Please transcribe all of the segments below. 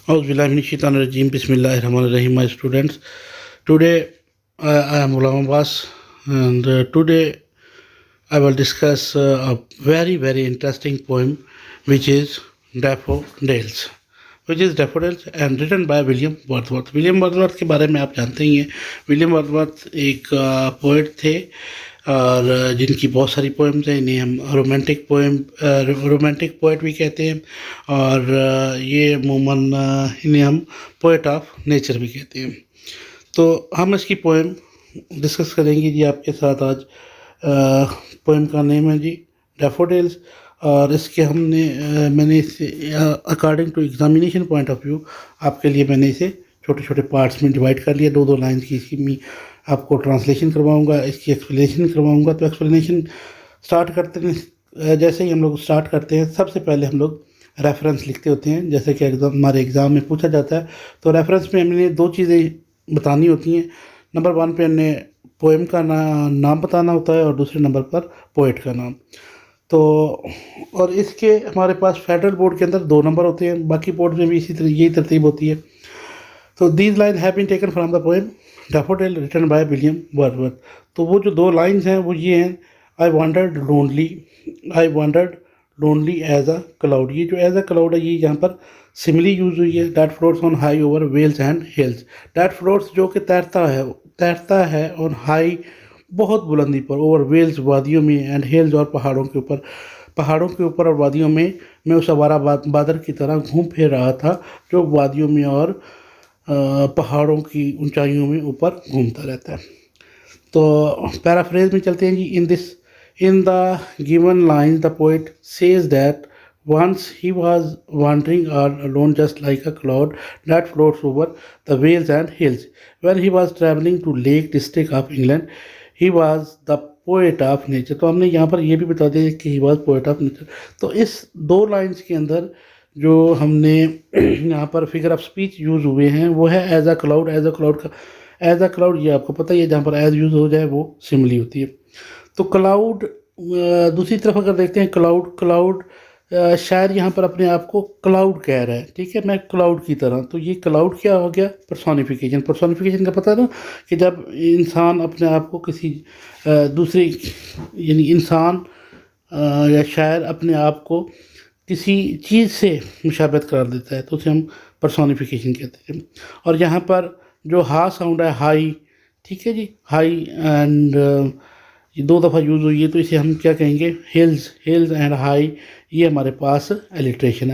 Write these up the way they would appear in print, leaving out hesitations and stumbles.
Auzubillahiminash-shaitanir-rajeem. Bismillahir-rahmanir-rahim. My students, today I am Ghulam Abbas, and today I will discuss a very interesting poem, which is Daffodils. Which is Daffodils and written by William Wordsworth. William Wordsworth के बारे में आप जानते ही हैं। William वर्dsworth एक poet थे और जिनकी बहुत सारी पोएम्स हैं। इन्हें हम रोमांटिक पोइट भी कहते हैं और ये अमूमन इन्हें हम पोइट ऑफ नेचर भी कहते हैं। तो हम इसकी पोएम डिस्कस करेंगे जी आपके साथ आज। पोएम का नेम है जी डैफोडिल्स और इसके मैंने इसे according to examination point of view आपके लिए मैंने इसे छोटे छोटे पार्ट्स में डिवाइड कर लिया। दो लाइन की इसकी मैं आपको ट्रांसलेशन करवाऊंगा, इसकी एक्सप्लेनेशन करवाऊंगा। तो एक्सप्लेनेशन स्टार्ट करते हैं। जैसे ही हम लोग स्टार्ट करते हैं, सबसे पहले हम लोग रेफरेंस लिखते होते हैं, जैसे कि हमारे एग्ज़ाम में पूछा जाता है। तो रेफरेंस में हमने दो चीज़ें बतानी होती हैं। नंबर 1 पे हमने पोएम का नाम बताना होता है और दूसरे नंबर पर पोएट का नाम। तो और इसके हमारे पास फेडरल बोर्ड के अंदर 2 नंबर होते हैं, बाकी बोर्ड में भी इसी तरह यही तरतीब होती है। तो these line have been taken from the poem daffodil written by William Wordsworth. तो वो जो 2 लाइन्स हैं वो ये हैं, I wandered lonely as a cloud. ये जो एज अ क्लाउड है, ये यहाँ पर सिमिली यूज हुई है। That floats on high over vales and hills. That floats जो कि तैरता है ऑन हाई बहुत बुलंदी पर, ओवर वेल्स वादियों में, एंड हिल्स और पहाड़ों के ऊपर और वादियों में। मैं उस आवारा बादर की तरह घूम फिर रहा था जो वादियों में और पहाड़ों की ऊंचाइयों में ऊपर घूमता रहता है। तो पैराफ्रेज में चलते हैं जी। In the given line the poet says that once he was wandering all alone just like a cloud that floats over the vales and hills. When he was traveling to Lake District of England, he was the poet of nature. तो हमने यहाँ पर ये भी बता दिया कि he was poet of nature। तो इस 2 लाइन्स के अंदर जो हमने यहाँ पर फिगर ऑफ स्पीच यूज़ हुए हैं वो है as a cloud. As a cloud ये आपको पता ही है, जहाँ पर एज यूज़ हो जाए वो सिमिली होती है। तो क्लाउड दूसरी तरफ अगर देखते हैं, क्लाउड शायर यहाँ पर अपने आप को क्लाउड कह रहा है, ठीक है, मैं क्लाउड की तरह। तो ये क्लाउड क्या हो गया? पर्सोनिफिकेशन का पता है ना, कि जब इंसान अपने आप को किसी दूसरे यानी इंसान या शायर अपने आप को किसी चीज़ से मुशाबहत करार देता है तो उसे हम पर्सोनिफिकेशन कहते हैं। और यहाँ पर जो हा साउंड है हाई, ठीक है जी, हाई एंड ये 2 दफ़ा यूज़ हुई है, तो इसे हम क्या कहेंगे? Hills and high. ये हमारे पास alliteration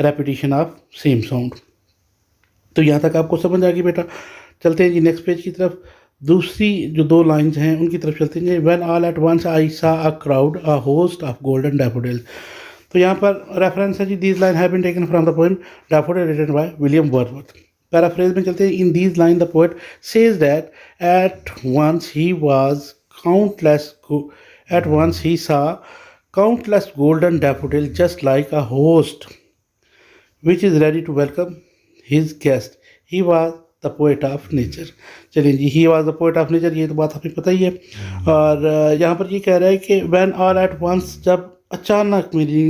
repetition of same sound. तो यहाँ तक आपको समझ आ गई बेटा। चलते हैं जी नेक्स्ट पेज की तरफ। दूसरी जो 2 लाइन्स हैं उनकी तरफ चलते हैं। When all at once I saw a crowd a host of golden daffodils. तो यहाँ पर रेफरेंस है जी, these line have been taken from the poem daffodil written by William Wordsworth. Paraphrase में चलते हैं। In these line the poet says that at once he saw countless golden daffodils just like a host which is ready to welcome his guest. He was the poet of nature। चलिए जी, he was the poet of nature, ये तो बात हमें पता ही है। और यहाँ पर ये कह रहा है कि when all at once, जब अचानक मेरी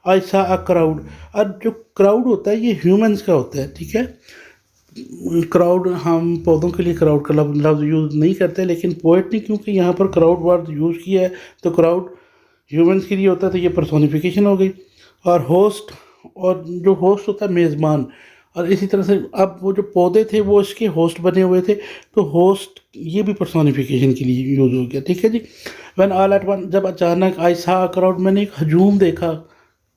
I saw a crowd। और जो क्राउड होता है ये ह्यूमंस का होता है, ठीक है। क्राउड हम पौधों के लिए क्राउड का लफ्ज़ यूज़ नहीं करते, लेकिन पोइट ने क्योंकि यहाँ पर क्राउड वर्ड यूज़ किया है तो क्राउड ह्यूमंस के लिए होता है, तो ये पर्सोनिफिकेशन हो गई। और होस्ट, और जो होस्ट होता है मेज़बान। और इसी तरह से अब वो जो पौधे थे वो इसके होस्ट बने हुए थे, तो होस्ट ये भी पर्सोनिफिकेशन के लिए यूज़ हो गया, ठीक है जी। व्हेन ऑल एट वन, जब अचानक आई सा क्राउड, मैंने एक हजूम देखा।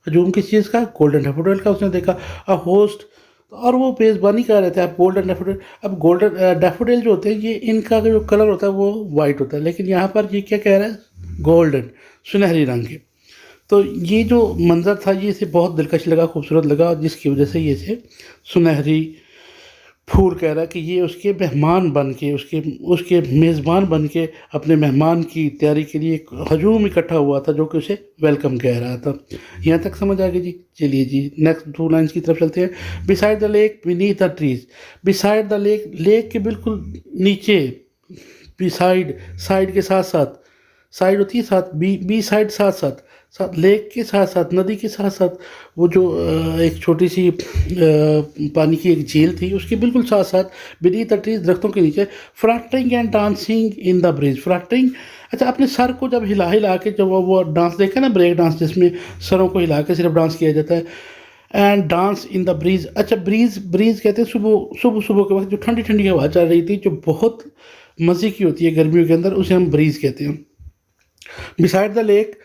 हजूम किस चीज़ का? गोल्डन डैफोडिल का उसने देखा। अ होस्ट, और वो मेज़बानी कर रहे थे आप गोल्डन डैफोडिल। अब गोल्डन डैफोडिल जो होते हैं ये इनका जो कलर होता है वो वाइट होता है, लेकिन यहाँ पर ये क्या कह रहा है? गोल्डन, सुनहरी रंग के। तो ये जो मंज़र था ये इसे बहुत दिलकश लगा, खूबसूरत लगा, जिसकी वजह से ये इसे सुनहरी फूल कह रहा है कि ये उसके मेहमान बन के, उसके मेज़बान बन के अपने मेहमान की तैयारी के लिए एक हजूम इकट्ठा हुआ था जो कि उसे वेलकम कह रहा था। यहाँ तक समझ आ गई जी। चलिए जी नेक्स्ट 2 लाइन्स की तरफ चलते हैं। Beside the lake beneath the trees. Beside the lake के बिल्कुल नीचे, बिसाइड साइड के साथ साथ, साइड होती है साथ, बी साइड साथ साथ साथ, लेक के साथ साथ, नदी के साथ साथ, वो जो एक छोटी सी पानी की एक झील थी उसके बिल्कुल साथ साथ, बीनीथ द ट्रीज, दरख्तों के नीचे, fluttering and dancing in the bridge. Fluttering, अच्छा अपने सर को जब हिला हिला के, जब वो डांस देखा ना, ब्रेक डांस जिसमें सरों को हिला के सिर्फ डांस किया जाता है, and dance in the breeze. अच्छा ब्रीज, ब्रीज कहते हैं सुबह सुबह सुबह के वक्त जो ठंडी ठंडी हवा चल रही थी जो बहुत मज़े की होती है गर्मियों के अंदर, उसे हम ब्रीज कहते हैं। बिसाइड द लेक,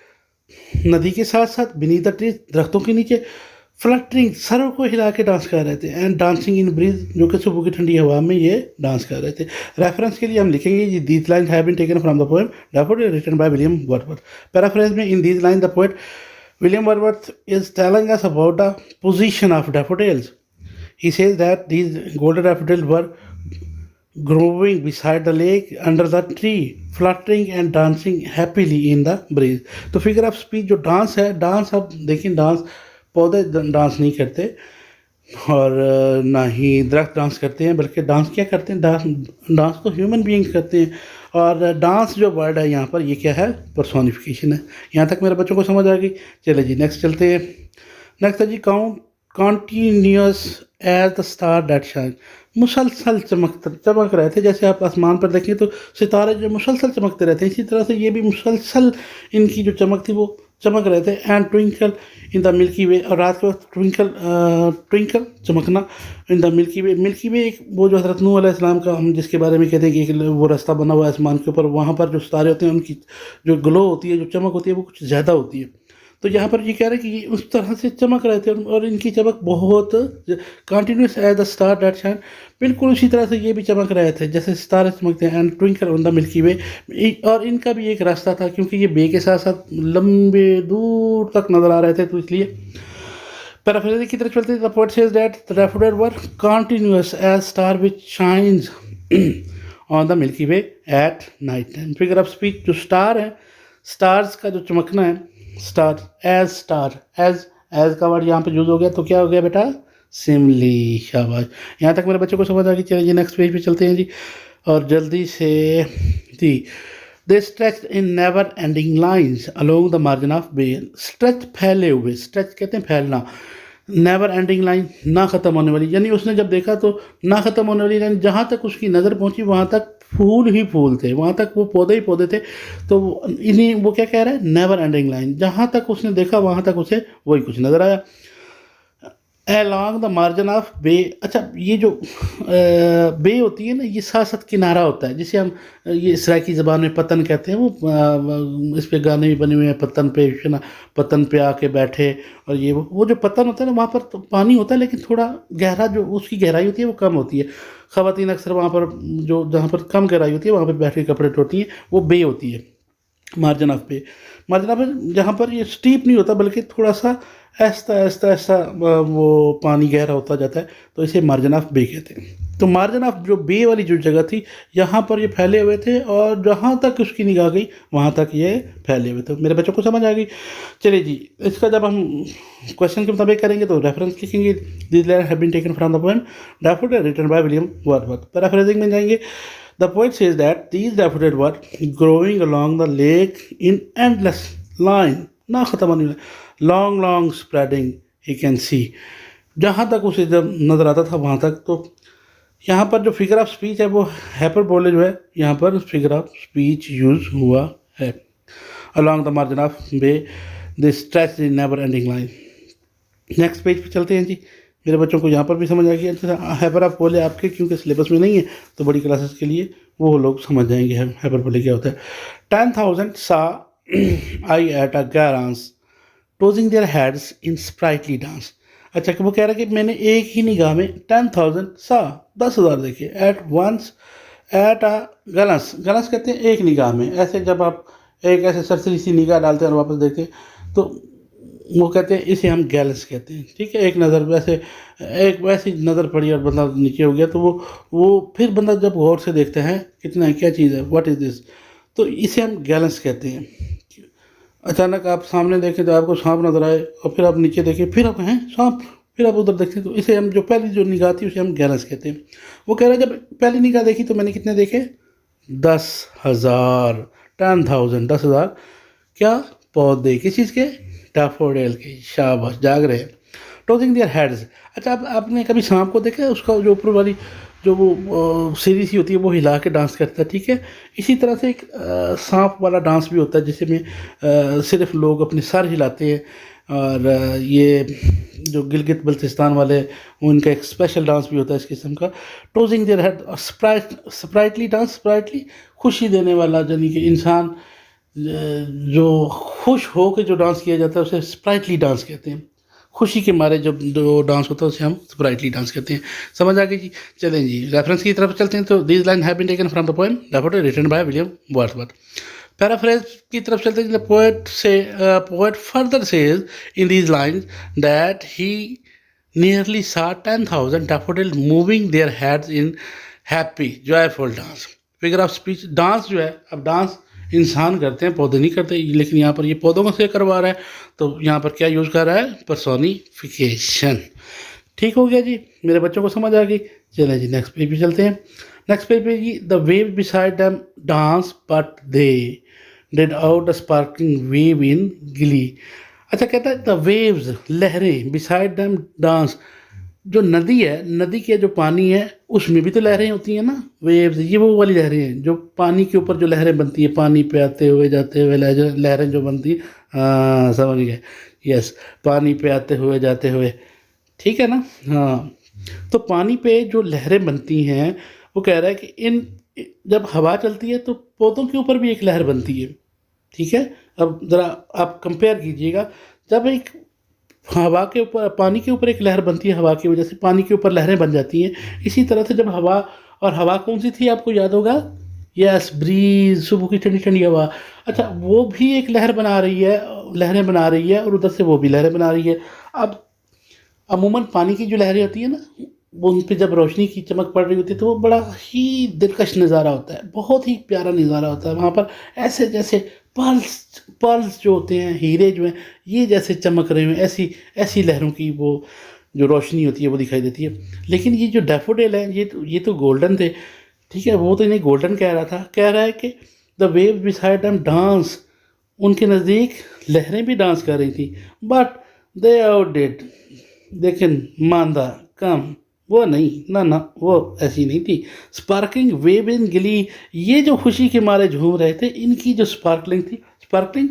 नदी के साथ साथ, बीनीथ द ट्रीज, दरख्तों के नीचे, फ्लटरिंग, सरों को हिला के डांस कर रहे थे, एंड डांसिंग इन ब्रीज, जो कि सुबह की ठंडी हवा में ये डांस कर रहे थे। रेफरेंस के लिए हम लिखेंगे these lines have been taken from the poem daffodil written by William Wordsworth. Paraphrase में, in these line the poet William Wordsworth is telling us about the position of daffodils. He says that these golden daffodils were growing beside the lake under the tree, fluttering and dancing happily in the breeze. तो figure of speech जो dance है, dance आप देखिए, dance पौधे dance नहीं करते और ना ही दरख्त डांस करते हैं, बल्कि डांस क्या करते हैं, डांस डांस तो ह्यूमन बीइंग्स करते हैं। और डांस जो वर्ड है यहाँ पर, ये क्या है, पर्सोनिफिकेशन है। यहाँ तक मेरे बच्चों को समझ आ गई। चले जी नेक्स्ट चलते हैं। नेक्स्ट है जी, count continuous as the star that shine. मुसलसल चमक रहे थे, जैसे आप आसमान पर देखें तो सितारे जो मुसलसल चमकते रहते हैं, इसी तरह से ये भी मुसलसल इनकी जो चमक थी वो चमक रहे थे। And twinkle in the milky way, और रात के वक्त ट्विंकल ट्विंकल चमकना in the milky way. Milky way एक वो जो हज़रत नूह अलैहिस्सलाम का, हम जिसके बारे में कहते हैं कि एक वो रास्ता बना हुआ है आसमान के ऊपर, वहाँ पर जो सितारे होते हैं उनकी जो ग्लो होती है, जो चमक होती है, वो कुछ ज़्यादा होती है। तो यहाँ पर ये कह रहे हैं कि ये उस तरह से चमक रहे थे और इनकी चमक बहुत continuous as the star that shine, बिल्कुल उसी तरह से ये भी चमक रहे थे जैसे सितारे चमकते हैं। And twinkle on the milky way, और इनका भी एक रास्ता था क्योंकि ये बे के साथ साथ लंबे दूर तक नजर आ रहे थे, तो इसलिए। पैराफ्रेजिंग की तरफ चलते, the poet says that the daffodil were continuous as star which shines on the milky way at night time. Figure of speech, जो स्टार है, स्टार्स का जो चमकना है, स्टार एज का वर्ड यहाँ पे यूज हो गया, तो क्या हो गया बेटा, सिमली। शाबाश, यहाँ तक मेरे बच्चों को समझ आ गई। चलिए जी नेक्स्ट पेज पे चलते हैं जी, और जल्दी से जी। They stretch in never ending lines along the margin of bay. Stretch, फैले हुए, स्ट्रेच कहते हैं फैलना, नेवर एंडिंग लाइन, ना ख़त्म होने वाली, यानी उसने जब देखा तो ना ख़त्म होने वाली लाइन, जहाँ तक उसकी नज़र पहुँची वहाँ तक फूल ही फूल थे, वहाँ तक वो पौधे ही पौधे थे। तो इन्हीं वो क्या कह रहा है, नेवर एंडिंग लाइन, जहाँ तक उसने देखा वहाँ तक उसे वही कुछ नज़र आया। अलॉन्ग द मार्जिन ऑफ बे, अच्छा ये जो बे होती है ना, ये साथ साथ किनारा होता है, जिसे हम ये सराइकी ज़बान में पतन कहते हैं। वो इस पे गाने भी बने हुए हैं, पतन पे ना, पतन पे आके बैठे, और ये वो जो पतन होता है ना, वहाँ पर तो पानी होता है लेकिन थोड़ा गहरा, जो उसकी गहराई होती है वो कम होती है। ख़वातीन अक्सर वहाँ पर जो जहाँ पर कम गहराई होती है वहाँ पर बैठ के कपड़े धोती हैं, वो बे होती है, margin of bay. Margin of, जहाँ पर ये स्टीप नहीं होता बल्कि थोड़ा सा ऐसा ऐसा ऐसा वो पानी गहरा होता जाता है, तो इसे मार्जिन ऑफ बे कहते हैं। तो मार्जिन ऑफ जो बे वाली जो जगह थी, यहाँ पर ये फैले हुए थे और जहाँ तक उसकी निगाह गई वहाँ तक ये फैले हुए थे। मेरे बच्चों को समझ आ गई। चलिए जी, इसका जब हम क्वेश्चन के मुताबिक करेंगे तो रेफरेंस लिखेंगे, this line have been taken from the poem daffodil written by William Wordsworth. Paraphrasing में जाएंगे, the poet says that these daffodil were growing along the lake in endless line, ना ख़त्म होने वाली, long long spreading he can see, जहाँ तक उसे जब नज़र आता था वहाँ तक। तो यहाँ पर जो फिगर ऑफ स्पीच है वो हाइपरबोले जो है, यहाँ पर फिगर ऑफ स्पीच यूज हुआ है। Along the margin of bay they stretch in never ending line. Next page पे चलते हैं जी, मेरे बच्चों को यहाँ पर भी समझ आ गया। अच्छा, हाइपरबोले आपके क्योंकि सिलेबस में नहीं है तो बड़ी क्लासेस के लिए वो लोग समझ जाएंगे हाइपरबोले क्या होता है। 10,000 saw I at a garage tossing their heads in sprightly dance. अच्छा, वो कह रहा है कि मैंने एक ही निगाह में 10,000 सा 10,000 देखे, एट वंस एट अ गलस, गलस कहते हैं एक निगाह में, ऐसे जब आप एक ऐसे सरसरी सी निगाह डालते हैं और वापस देखते हैं तो वो कहते हैं, इसे हम गैलस कहते हैं। ठीक है, एक नज़र वैसे एक वैसी नज़र पड़ी और बंदा नीचे हो गया, तो वो फिर बंदा जब गौर से देखते हैं कितना क्या चीज़ है, व्हाट इज़ दिस, तो इसे हम गैलस कहते हैं। अचानक आप सामने देखें तो आपको सांप नजर आए और फिर आप नीचे देखें फिर आप हैं सांप, फिर आप उधर देखें, तो इसे हम जो पहली जो निगाह थी उसे हम गैलस कहते हैं। वो कह रहा है जब पहली निगाह देखी तो मैंने कितने देखे, 10,000 10,000 10,000 क्या पौधे किस चीज़ के, डैफोडिल के। शाबाश, जाग रहे हैं। Tossing their heads. अच्छा, अब आपने कभी सांप को देखा है, उसका जो ऊपर वाली जो वो सीढ़ी सी होती है वो हिला के डांस करता है, ठीक है। इसी तरह से एक सांप वाला डांस भी होता है जिसमें सिर्फ लोग अपने सर हिलाते हैं। और ये जो गिलगित बल्तिस्तान वाले, उनका एक स्पेशल डांस भी होता है इस किस्म का, tossing their head. Sprightly dance, sprightly खुशी देने वाला, यानी कि इंसान जो खुश हो के जो डांस किया जाता है उसे स्प्राइटली डांस कहते हैं। खुशी के मारे जब जो डांस होता है उसे हम स्प्राइटली डांस कहते हैं। समझ आ गई जी। चलें जी, रेफरेंस की तरफ चलते हैं। तो this line have been taken from the poem daffodil written by William Wordsworth. Paraphrase की तरफ चलते हैं। The poet further says in these lines that he nearly saw 10,000 daffodils moving their heads in happy joyful dance। Figure of speech, dance जो है, अब dance इंसान करते हैं, पौधे नहीं करते, लेकिन यहाँ पर ये पौधों से करवा रहा है, तो यहाँ पर क्या यूज़ कर रहा है, पर्सोनिफिकेशन। ठीक हो गया जी, मेरे बच्चों को समझ आ गई। चलें जी, नेक्स्ट पेज पे चलते हैं। नेक्स्ट पेज पे जी, the wave beside them dance but they did out the sparking wave in glee. अच्छा, कहता है द वेव्स, लहरें, बिसाइड दैम डांस, जो नदी है, नदी के जो पानी है उसमें भी तो लहरें होती हैं ना, वेव्स, ये वो वाली लहरें हैं जो पानी के ऊपर जो लहरें बनती हैं, पानी पे आते हुए जाते हुए लहरें जो बनती हैं। हाँ, समझ गए, यस, पानी पे आते हुए जाते हुए, ठीक है ना। हाँ, तो पानी पे जो लहरें बनती हैं, वो कह रहा है कि इन जब हवा चलती है तो पौधों के ऊपर भी एक लहर बनती है, ठीक है। अब ज़रा आप कंपेयर कीजिएगा, जब एक हवा के ऊपर, पानी के ऊपर एक लहर बनती है, हवा की वजह से पानी के ऊपर लहरें बन जाती हैं। इसी तरह से जब हवा, और हवा कौन सी थी आपको याद होगा, यस, ब्रीज, सुबह की ठंडी ठंडी हवा। अच्छा, वो भी एक लहर बना रही है, लहरें बना रही है, और उधर से वो भी लहरें बना रही है। अब अमूमन पानी की जो लहरें होती है ना, वो उन पर जब रोशनी की चमक पड़ रही होती है तो वो बड़ा ही दिलकश नज़ारा होता है, बहुत ही प्यारा नज़ारा होता है। वहाँ पर ऐसे जैसे पर्ल्स जो होते हैं, हीरे जो हैं, ये जैसे चमक रहे हैं, ऐसी ऐसी लहरों की वो जो रोशनी होती है वो दिखाई देती है। लेकिन ये जो डैफोडिल है, ये तो गोल्डन थे, ठीक है। वो तो इन्हें गोल्डन कह रहा था, कह रहा है कि the wave beside them dance, उनके नज़दीक लहरें भी डांस कर रही थी, बट दे आउटडिड, लेकिन मांदा, कम, वो नहीं, ना वो ऐसी नहीं थी। स्पार्कलिंग वेव इन गिली, ये जो खुशी के मारे झूम रहे थे, इनकी जो स्पार्कलिंग थी, स्पार्कलिंग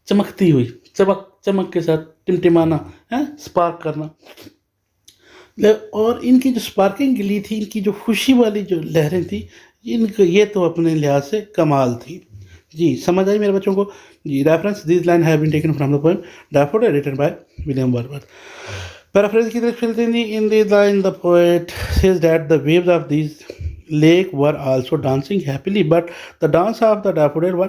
चमकती हुई, चमक के साथ टिमटिमाना है, स्पार्क करना। और इनकी जो स्पार्किंग गिली थी, इनकी जो खुशी वाली जो लहरें थी, इनका ये तो अपने लिहाज से कमाल थी जी। समझ आई मेरे बच्चों को जी। Reference, this line have been taken from the poem daffodil written by William Wordsworth. Paraphrase की तरफ चलते हैं। In the line, the poet says that the waves of this lake were also dancing happily, but the dance of the daffodil were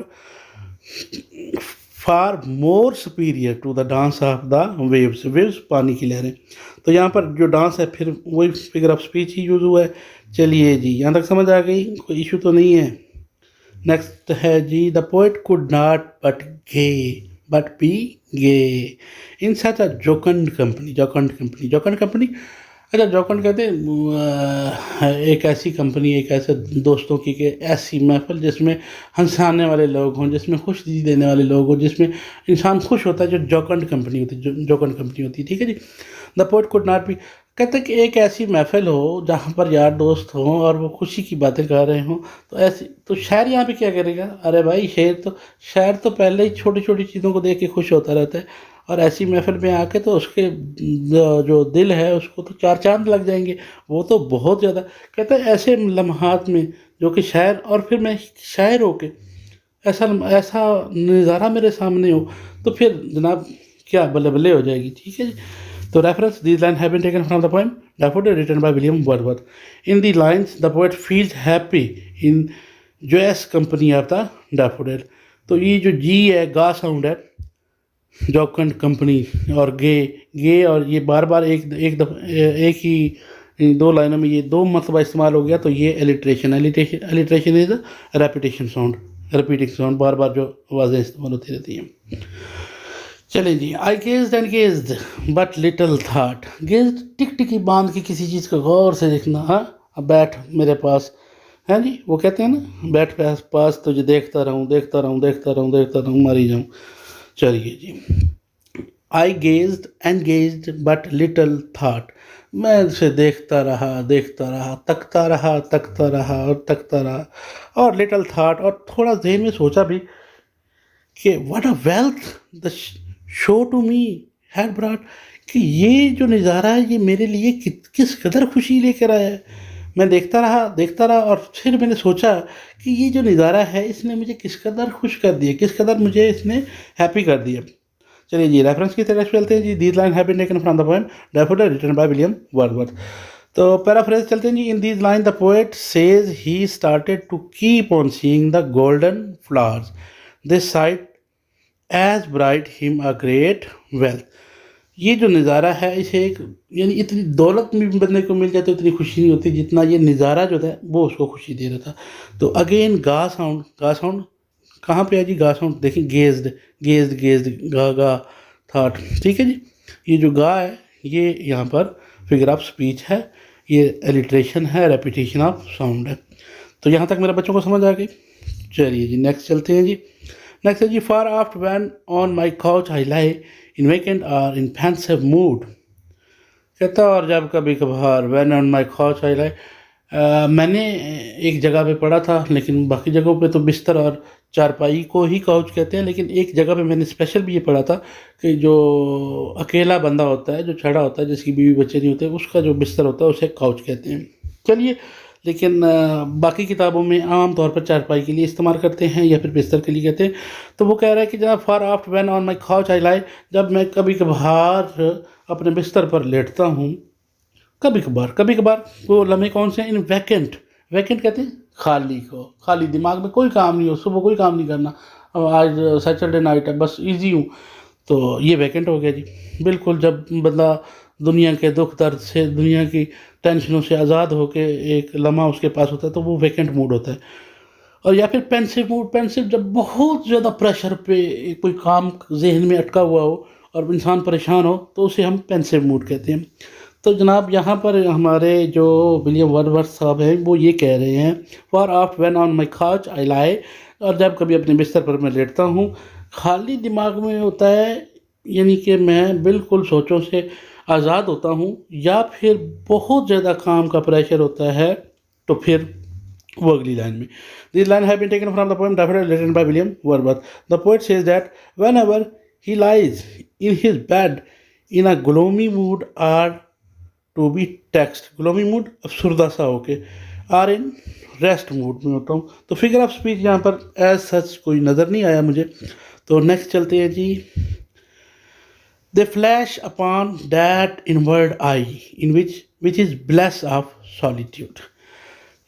far more superior to the dance of the waves. Waves पानी की लहरें। तो यहाँ पर जो dance है, फिर वही figure of speech he use हुआ है। चलिए जी, यहाँ तक समझ आ गई, कोई इशू तो नहीं है। नेक्स्ट है जी, the poet could not but be gay in such a jocund company। अच्छा, जॉकंड कहते हैं एक ऐसी कंपनी, एक ऐसे दोस्तों की, कि ऐसी महफिल जिसमें हंसाने वाले लोग हों, जिसमें खुशी देने वाले लोग हों, जिसमें इंसान खुश होता है, जो जॉकंड कंपनी होती है, जॉकंड कंपनी होती है, ठीक है जी। The poet could not be, कहते हैं कि एक ऐसी महफिल हो जहाँ पर यार दोस्त हों और वो खुशी की बातें कर रहे हों, तो ऐसी, तो शायर यहाँ पे क्या करेगा, अरे भाई शायर तो पहले ही छोटी छोटी चीज़ों को देख के खुश होता रहता है, और ऐसी महफिल में आके तो उसके जो दिल है उसको तो चार चांद लग जाएंगे, वो तो बहुत ज़्यादा। कहते हैं ऐसे लम्हात में जो कि शायर, और फिर मैं शायर होके ऐसा नज़ारा मेरे सामने हो, तो फिर जनाब क्या बल्ले बल्ले हो जाएगी, ठीक है जी। तो reference, this line have been taken from the poem daffodil written by William Wordsworth. In the lines, the poet feels happy in joyous company of the daffodil. तो ये जो जी है, गा साउंड है, जॉकंड कंपनी, और गे और ये बार बार एक ही दो लाइनों में ये दो मरतबा इस्तेमाल हो गया, तो ये alliteration is repetition sound, repeating sound, बार बार जो आवाज़ें इस्तेमाल होती रहती हैं। चलें जी, I gazed and gazed but little thought. Gazed, टिक टिकी बांध के किसी चीज़ को गौर से देखना, हाँ, अब बैठ मेरे पास, है जी, वो कहते हैं ना, बैठ पास पास तुझे देखता रहूं, देखता रहूं, देखता रहूं, देखता रहूं, मरी जाऊं। चलिए जी। I gazed and gazed but little thought. मैं उसे देखता रहा, तकता रहा, तकता रहा और तकता रहा, और लिटल थाट, और थोड़ा ज़हन में सोचा भी कि what a wealth the show to me had brought, कि ये जो नज़ारा है ये मेरे लिए किस कदर खुशी लेकर आया है। मैं देखता रहा, और फिर मैंने सोचा कि ये जो नज़ारा है इसने मुझे किस कदर खुश कर दिया, किस कदर मुझे इसने हैप्पी कर दिया। चलिए जी, रेफरेंस की तरफ चलते हैं जी। These line have been taken from the poem daffodil written by William Wordsworth. तो पैराफ्रेज चलते हैं जी। In these line the poet says he started to keep on seeing the golden flowers this side as bright him a great wealth. ये जो नज़ारा है इसे एक, यानी इतनी दौलत भी बंदे को मिल जाए तो इतनी खुशी नहीं होती जितना ये नज़ारा जो था वो उसको खुशी दे रहा था। तो अगेन गा साउंड कहाँ पे है जी? गा साउंड देखिए, गेज्ड गेज्ड गेज्ड, गा थाट, ठीक है जी। ये जो गा है ये यहाँ पर फिगर ऑफ स्पीच है, ये एलिट्रेशन है, रेपिटेशन ऑफ साउंड है। तो यहाँ तक मेरे बच्चों को समझ आ गई। चलिए जी, नेक्स्ट चलते हैं जी। नेक्स्ट है जी, for oft when on my couch I lie in vacant or in pensive mood. कहता और जब कभी कभार when on my couch I lie, मैंने एक जगह पे पढ़ा था, लेकिन बाकी जगहों पे तो बिस्तर और चारपाई को ही काउच कहते हैं, लेकिन एक जगह पे मैंने स्पेशल भी ये पढ़ा था कि जो अकेला बंदा होता है, जो छड़ा होता है, जिसकी बीवी बच्चे नहीं होते, उसका जो बिस्तर होता है उसे काउच कहते हैं। चलिए, लेकिन बाकी किताबों में आम तौर पर चारपाई के लिए इस्तेमाल करते हैं या फिर बिस्तर के लिए कहते हैं। तो वो कह रहा है कि जनाब, for oft when on my couch I lie, जब मैं कभी कभार अपने बिस्तर पर लेटता हूँ, कभी कभार वो लम्हे कौन से हैं? इन वैकेंट, वैकेंट कहते हैं खाली को, खाली दिमाग में कोई काम नहीं हो, सुबह कोई काम नहीं करना, अब आज सैटरडे नाइट है, बस इजी हूँ, तो ये वैकेंट हो गया जी। बिल्कुल, जब बंदा दुनिया के दुख दर्द से, दुनिया की टेंशनों से आज़ाद होकर एक लम्हा उसके पास होता है तो वो वैकेंट मूड होता है। और या फिर पेंसिव मूड, पेंसिव जब बहुत ज़्यादा प्रेशर पे कोई काम जहन में अटका हुआ हो और इंसान परेशान हो तो उसे हम पेंसिव मूड कहते हैं। तो जनाब, यहाँ पर हमारे जो विलियम वर्ड्सवर्थ साहब हैं वो ये कह रहे हैं, for oft when on my couch I lie, और जब कभी अपने बिस्तर पर मैं लेटता हूँ, खाली दिमाग में होता है, यानी कि मैं बिल्कुल सोचों से आज़ाद होता हूँ, या फिर बहुत ज़्यादा काम का प्रेशर होता है, तो फिर वो अगली लाइन में। This line have been taken from the poem daffodil written by William Wordsworth. The poet says that whenever he lies in his bed in a gloomy mood or to be exact, gloomy mood अफसुर्दा सा होके, are in rest mood में होता हूँ। तो figure of speech यहाँ पर as such कोई नज़र नहीं आया मुझे। तो नेक्स्ट चलते हैं जी। They flash upon that inward eye in which is bliss of solitude.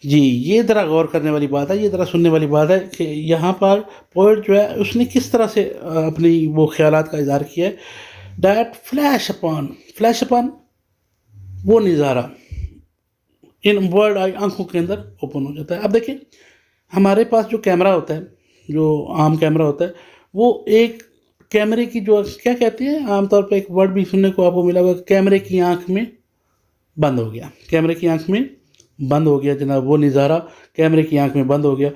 जी, ये ज़रा गौर करने वाली बात है, ये ज़रा सुनने वाली बात है कि यहाँ पर पोइट जो है उसने किस तरह से अपनी वो ख्यालात का इज़हार किया है। दैट फ्लैश अपॉन वो नज़ारा इन वर्ड आई, आंखों के अंदर ओपन हो जाता है। अब देखिए, हमारे पास जो कैमरा होता है, जो आम कैमरा होता है, वो एक कैमरे की जो क्या कहते हैं, आमतौर पे एक वर्ड भी सुनने को आपको मिला होगा, कैमरे की आंख में बंद हो गया, कैमरे की आंख में बंद हो गया जनाब, वो नज़ारा कैमरे की आंख में बंद हो गया।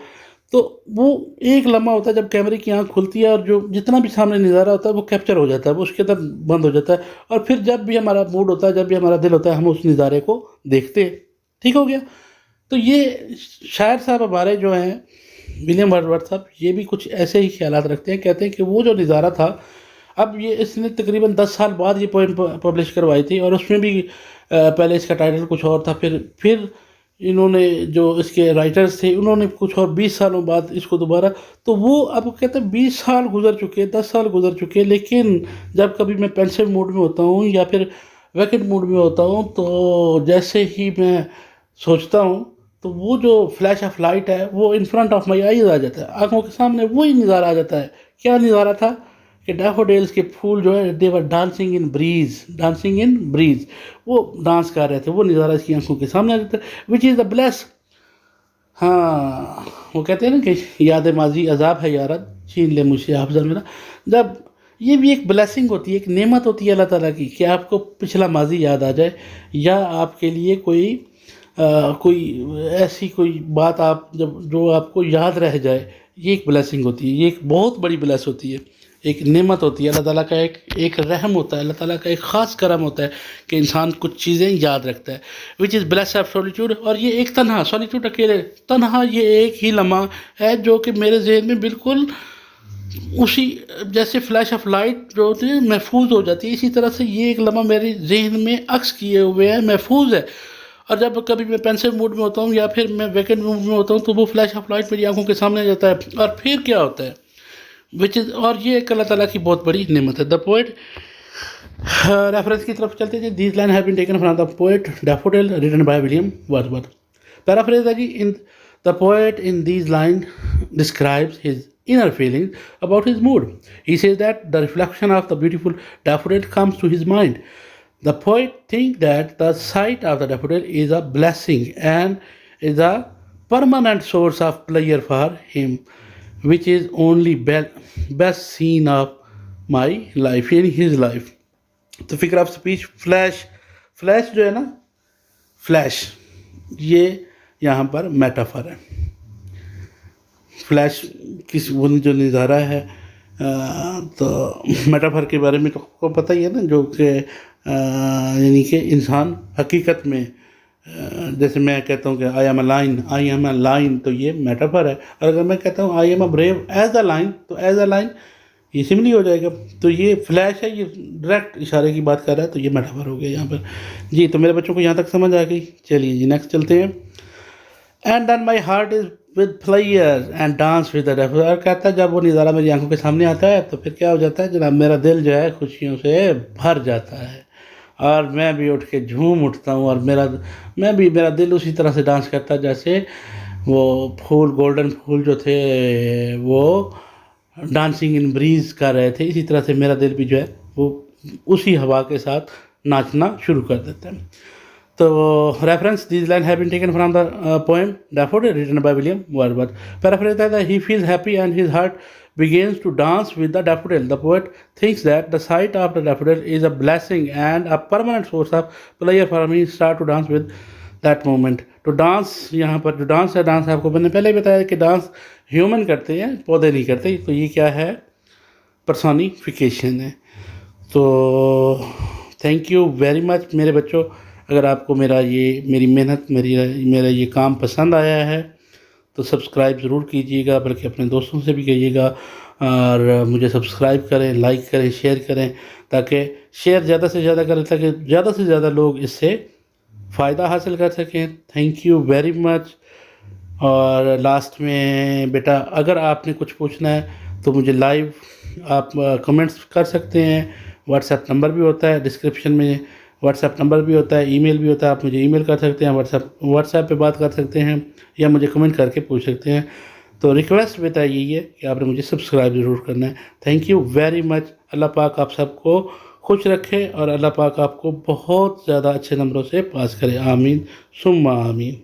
तो वो एक लम्हा होता है जब कैमरे की आंख खुलती है और जो जितना भी सामने नज़ारा होता है वो कैप्चर हो जाता है, वो उसके अंदर बंद हो जाता है, और फिर जब भी हमारा मूड होता है, जब भी हमारा दिल होता है, हम उस नज़ारे को देखते हैं। ठीक हो गया। तो ये शायर साहब हमारे जो हैं विलियम वर्ड्सवर्थ साहब, ये भी कुछ ऐसे ही ख्यालात रखते हैं। कहते हैं कि वो जो नज़ारा था, अब ये इसने तकरीबन 10 साल बाद ये पोएम पब्लिश करवाई थी, और उसमें भी पहले इसका टाइटल कुछ और था, फिर इन्होंने जो इसके राइटर्स थे उन्होंने कुछ और 20 सालों बाद इसको दोबारा, तो वो अब कहते हैं 20 साल गुजर चुके, 10 साल गुजर चुके, लेकिन जब कभी मैं पेंसिव मूड में होता हूँ या फिर वैकेंट मूड में होता हूँ, तो जैसे ही मैं सोचता हूँ तो वो जो फ्लैश ऑफ लाइट है वो in front of my eyes आ जाता है, आंखों के सामने वही नज़ारा आ जाता है। क्या नज़ारा था कि डैफोडिल्स के फूल जो है, दे वर डांसिंग इन ब्रीज, वो डांस कर रहे थे, वो नज़ारा इसकी आंखों के सामने आ जाता है, विच इज़ द ब्लेस। हाँ, वो कहते हैं ना कि याद माजी अजाब है यारद, छीन ले मुझसे हाफ़िज़ मेरा। जब ये भी एक ब्लेसिंग होती है, एक नेमत होती है अल्लाह ताला की, कि आपको पिछला माजी याद आ जाए, या आपके लिए कोई कोई ऐसी कोई बात आप जब जो आपको याद रह जाए, ये एक ब्लेसिंग होती है, ये एक बहुत बड़ी ब्लेस होती है, एक नेमत होती है, अल्लाह ताला का एक रहम होता है, अल्लाह ताला का एक ख़ास करम होता है कि इंसान कुछ चीज़ें याद रखता है, विच इज़ ब्लेस ऑफ सॉलिट्यूड। और ये एक तन्हा सॉलिट्यूड, अकेले तन्हा, ये एक ही लम्हा है जो कि मेरे जहन में बिल्कुल उसी जैसे फ्लैश ऑफ लाइट जो होती है महफूज हो जाती है, इसी तरह से ये एक लम्हा मेरे जहन में अक्स किए हुए है, महफूज है। और जब कभी मैं पेंसिव मूड में होता हूँ या फिर मैं वैकेंट मूड में होता हूँ तो वो फ्लैश ऑफ लाइट मेरी आंखों के सामने आ जाता है। और फिर क्या होता है विच इज़, और ये एक अल्लाह ताला की बहुत बड़ी नेमत है। द पोएट, रेफरेंस की तरफ चलते थे। These line have been taken from the poet daffodil written by William Wordsworth. Paraphrase है जी, in the poet in these line describes his inner feelings about his mood. He says that the reflection of the beautiful daffodil comes to his mind. The poet thinks that the sight of the daffodil is a blessing and is a permanent source of pleasure for him, which is only best scene of my life, in his life. तो figure of speech flash, flash जो है ना, flash ये यहाँ पर metaphor है। Flash किस वो जो नज़ारा है, तो मेटाफर के बारे में तो आपको पता ही है ना, जो कि यानी कि इंसान हकीकत में जैसे मैं कहता हूँ कि आई एम अ लाइन, तो ये मेटाफर है। और अगर मैं कहता हूँ I am a brave as a lion, तो एज अ लाइन ये सिमिली हो जाएगा। तो ये फ्लैश है, ये डायरेक्ट इशारे की बात कर रहा है, तो ये मेटाफर हो गया यहाँ पर जी। तो मेरे बच्चों को यहाँ तक समझ आ गई। चलिए जी नेक्स्ट चलते हैं। And then my heart is with players and dance with the daffodil. और कहता है जब वो नज़ारा मेरी आंखों के सामने आता है तो फिर क्या हो जाता है जनाब, मेरा दिल जो है खुशियों से भर जाता है और मैं भी उठ के झूम उठता हूँ। और मेरा दिल उसी तरह से डांस करता है जैसे वो फूल, गोल्डन फूल जो थे वो डांसिंग इन ब्रीज कर रहे थे, इसी तरह से मेरा दिल भी जो है वो उसी हवा के साथ नाचना शुरू कर देता है। तो reference, this line have been taken from the poem daffodil written by William Wordsworth. Paraphrase है, he feels happy and his heart begins to dance with the daffodil. The poet thinks that the sight of the daffodil is a blessing and a permanent source of pleasure for me. Start to dance with that moment. To dance, यहाँ पर जो dance है, dance आपको मैंने पहले ही बताया कि dance human करते हैं, पौधे नहीं करते। तो ये क्या है, पर्सोनिफिकेशन है। तो थैंक यू वेरी मच मेरे बच्चों। अगर आपको मेरी मेहनत, मेरा ये काम पसंद आया है तो सब्सक्राइब ज़रूर कीजिएगा, बल्कि अपने दोस्तों से भी कहिएगा और मुझे सब्सक्राइब करें, लाइक करें, शेयर करें, ताकि शेयर ज़्यादा से ज़्यादा करें ताकि ज़्यादा से ज़्यादा लोग इससे फ़ायदा हासिल कर सकें। Thank you very much. और लास्ट में बेटा, अगर आपने कुछ पूछना है तो मुझे लाइव आप कमेंट्स कर सकते हैं। व्हाट्सएप नंबर भी होता है डिस्क्रिप्शन में, व्हाट्सएप नंबर भी होता है, ईमेल भी होता है, आप मुझे ईमेल कर सकते हैं, व्हाट्सएप पे बात कर सकते हैं या मुझे कमेंट करके पूछ सकते हैं। तो रिक्वेस्ट बेटा यही है कि आपने मुझे सब्सक्राइब ज़रूर करना है। Thank you very much. अल्लाह पाक आप सबको खुश रखे और अल्लाह पाक आपको बहुत ज़्यादा अच्छे नंबरों से पास करे। आमीन सुम्मा आमीन।